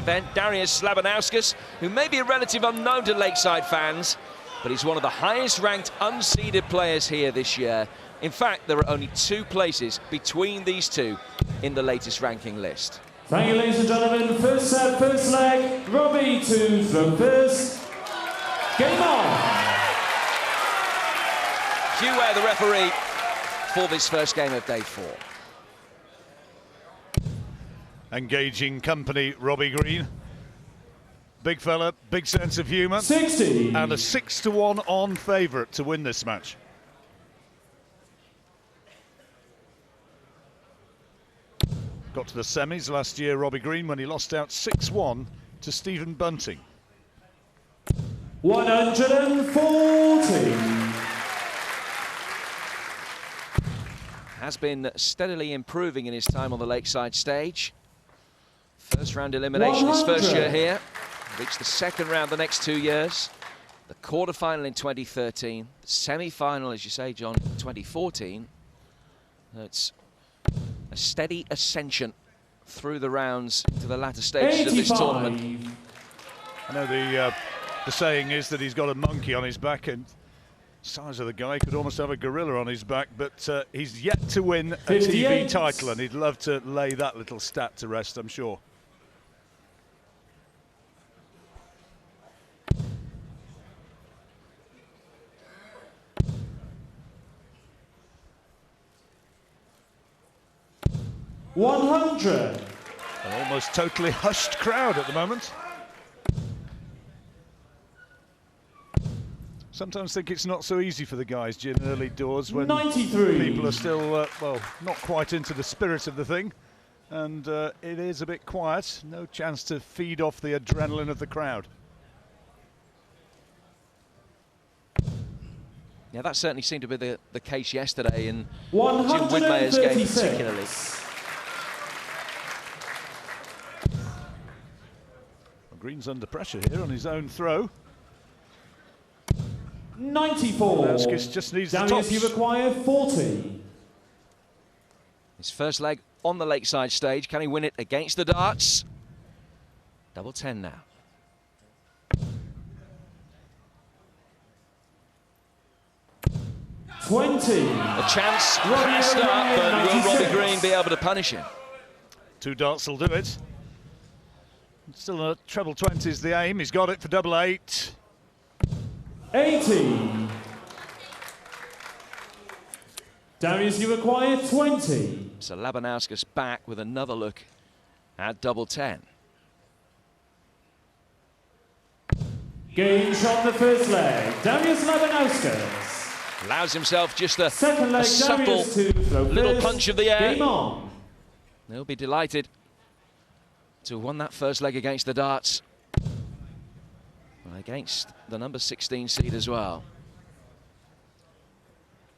event, Darius Labanauskas, who may be a relative unknown to Lakeside fans, but he's one of the highest ranked unseeded players here this year. In fact, there are only 2 places between these two in the latest ranking list. Thank you, ladies and gentlemen. First set, first leg, Robbie to the first. Game on! Hugh Ware, the referee, for this first game of day 4. Engaging company, Robbie Green. Big fella, big sense of humour. 60. And a 6-1 on favourite to win this match. Got to the semis last year, Robbie Green, when he lost out 6-1 to Stephen Bunting. 140. Has been steadily improving in his time on the Lakeside stage. First round elimination his first year here. Reached the second round the next 2 years. The quarterfinal in 2013. The semi-final, as you say, John, in 2014. It's a steady ascension through the rounds to the latter stages of this tournament. I know the saying is that he's got a monkey on his back, and size of the guy could almost have a gorilla on his back, but he's yet to win a 58. TV title, and he'd love to lay that little stat to rest, I'm sure. $100. An almost totally hushed crowd at the moment. Sometimes think it's not so easy for the guys, Jim, early doors when 93. People are still, well, not quite into the spirit of the thing. And it is a bit quiet. No chance to feed off the adrenaline of the crowd. Yeah, that certainly seemed to be the case yesterday in Jim 136. Whitmayer's game particularly. Green's under pressure here on his own throw. 94. Labanauskas just needs the Darius, tops. you require 40. His first leg on the Lakeside stage. Can he win it against the darts? Double 10 now. A chance to start, but will Robbie Green be able to punish him? 2 darts will do it. Still a treble 20 is the aim. He's got it for double 8. 80. Darius, you require 20. So Labanauskas back with another look at double 10. Game shot the first leg. Darius Labanauskas. Allows himself just a Second leg, subtle little punch of the air. Game on. He'll be delighted to have won that first leg against the darts. Against the number 16 seed as well.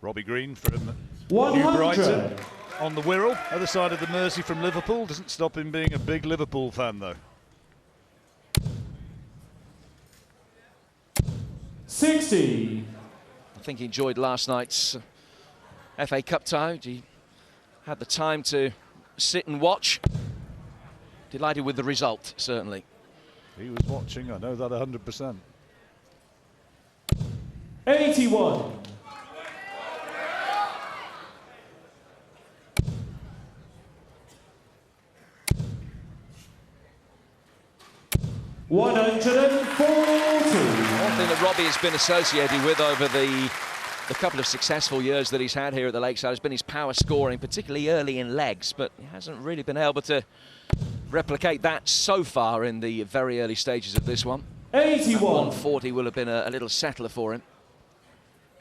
Robbie Green from 100. New Brighton on the Wirral, other side of the Mersey from Liverpool. Doesn't stop him being a big Liverpool fan though. 60. I think he enjoyed last night's FA Cup tie. He had the time to sit and watch. Delighted with the result, certainly. He was watching, I know that 100%. 81. $140. One thing that Robbie has been associated with over the couple of successful years that he's had here at the Lakeside has been his power scoring, particularly early in legs, but he hasn't really been able to replicate that so far in the very early stages of this one. 81. 140 will have been a little settler for him.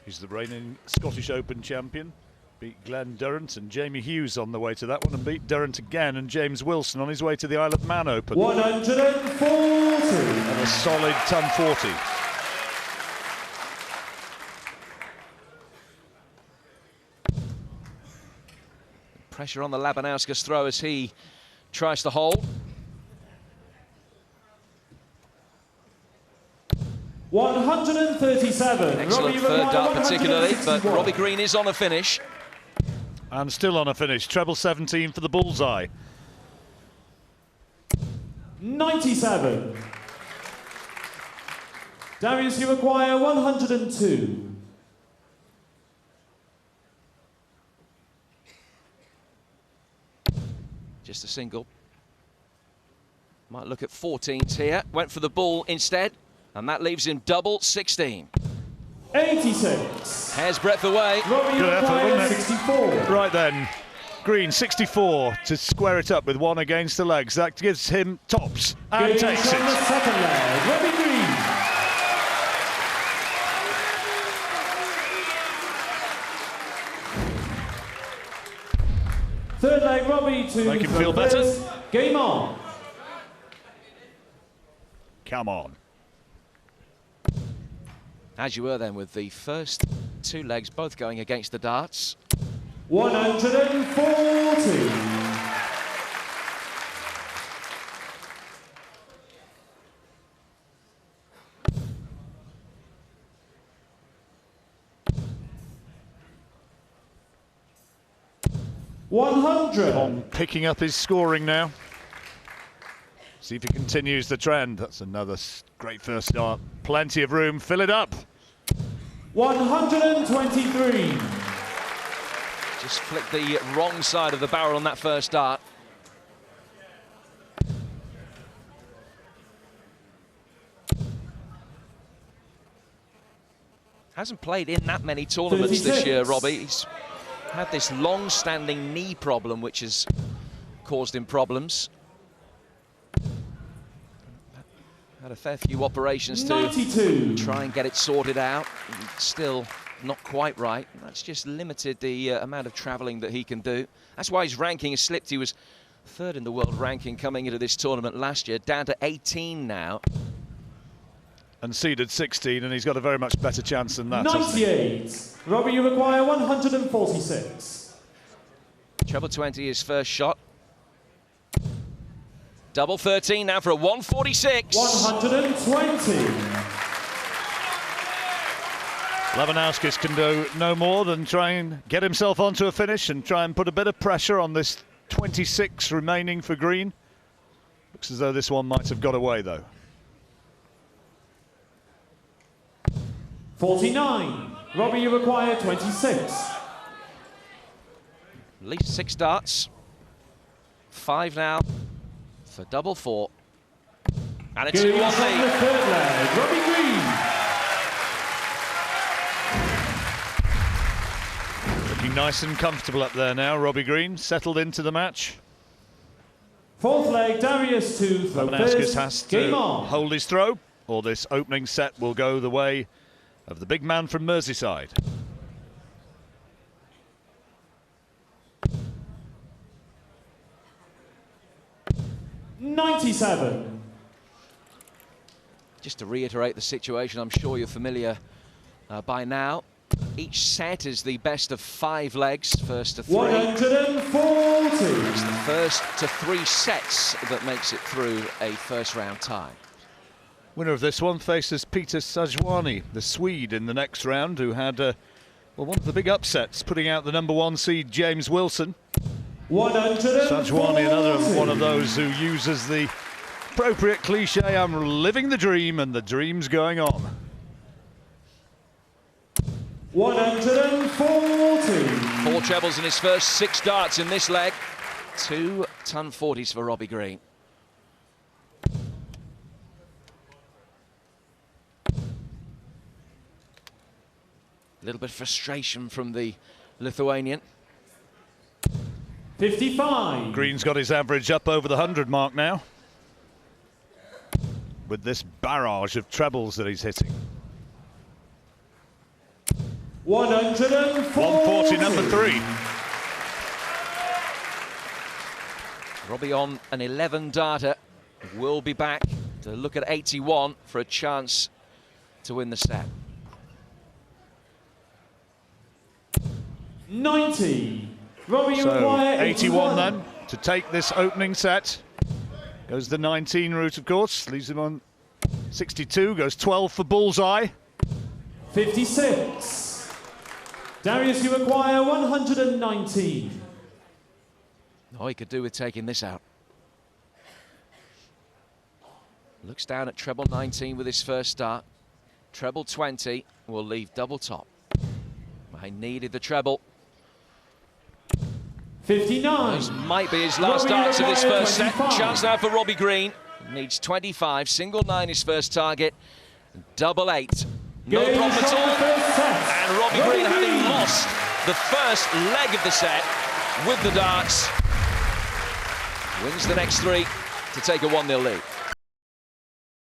He's the reigning Scottish Open champion. Beat Glenn Durrant and Jamie Hughes on the way to that one, and beat Durrant again and James Wilson on his way to the Isle of Man Open. 140. And a solid ton 40. Pressure on the Labanauskas throw as he tries to hold. 137. Excellent third dart particularly, but Robbie Green is on a finish. And still on a finish. Treble 17 for the bullseye. 97. Darius, you require 102. Just a single. Might look at 14s here. Went for the ball instead, and that leaves him double 16. 86. Hair's breadth away. Robbie, you Good effort, require wasn't it? 64. Right then, Green 64 to square it up with one against the legs. That gives him tops and Gage takes on the it. second leg. Robbie Green. Third leg, Robbie to Make him the feel better. first. Game on. Come on. As you were then with the first two legs both going against the darts. 140. On picking up his scoring now. See if he continues the trend. That's another great first start. Plenty of room. Fill it up. 123. Just flicked the wrong side of the barrel on that first dart. Hasn't played in that many tournaments 36. this year, Robbie. He's had this long-standing knee problem, which has caused him problems. Had a fair few operations to 92. try and get it sorted out. Still not quite right. That's just limited the amount of travelling that he can do. That's why his ranking has slipped. He was third in the world ranking coming into this tournament last year, down to 18 now. And seeded 16, and he's got a very much better chance than that. hasn't he? 98. Robbie, you require 146. Treble 20, his first shot. Double 13 now for a 146. 120. Labanauskas can do no more than try and get himself onto a finish and try and put a bit of pressure on this 26 remaining for Green. Looks as though this one might have got away, though. 49. Robbie, you require 26. At least 6 darts. 5 now for double 4. And a 2-1 Gage on the lead. third leg. Robbie Green. Looking nice and comfortable up there now, Robbie Green, settled into the match. Fourth leg, Darius to throw Labanauskas first. has Game to on. hold his throw, or this opening set will go the way of the big man from Merseyside. $97. Just to reiterate the situation, I'm sure you're familiar by now. Each set is the best of 5 legs, first to 3. 140. It's the first to 3 sets that makes it through a first round tie. Winner of this one faces Peter Sajwani, the Swede, in the next round, who had well, one of the big upsets, putting out the #1 seed James Wilson. 140. Sajwani, another one of those who uses the appropriate cliche, I'm living the dream, and the dream's going on. 140. 4 trebles in his first 6 darts in this leg. 2 ton 40s for Robbie Green. A little bit of frustration from the Lithuanian. 55. Green's got his average up over the 100 mark now, with this barrage of trebles that he's hitting. 140. 140, number 3. Robbie on an 11 darter. Will be back to look at 81 for a chance to win the set. 90. Robbie, you So require 81 then to take this opening set. Goes the 19 route, of course, leaves him on 62, goes 12 for bullseye. 56. Darius, you require 119. Oh, he could do with taking this out. Looks down at treble 19 with his first start. Treble 20 will leave double top. I needed the treble. 59. This might be his last Robbie darts of this first 25. set. Chance now for Robbie Green. Needs 25. Single 9 his first target. Double 8. No Game problem at shot all. the first set. And Robbie Green, having lost the first leg of the set with the darts, wins the next 3 to take a 1-0 lead.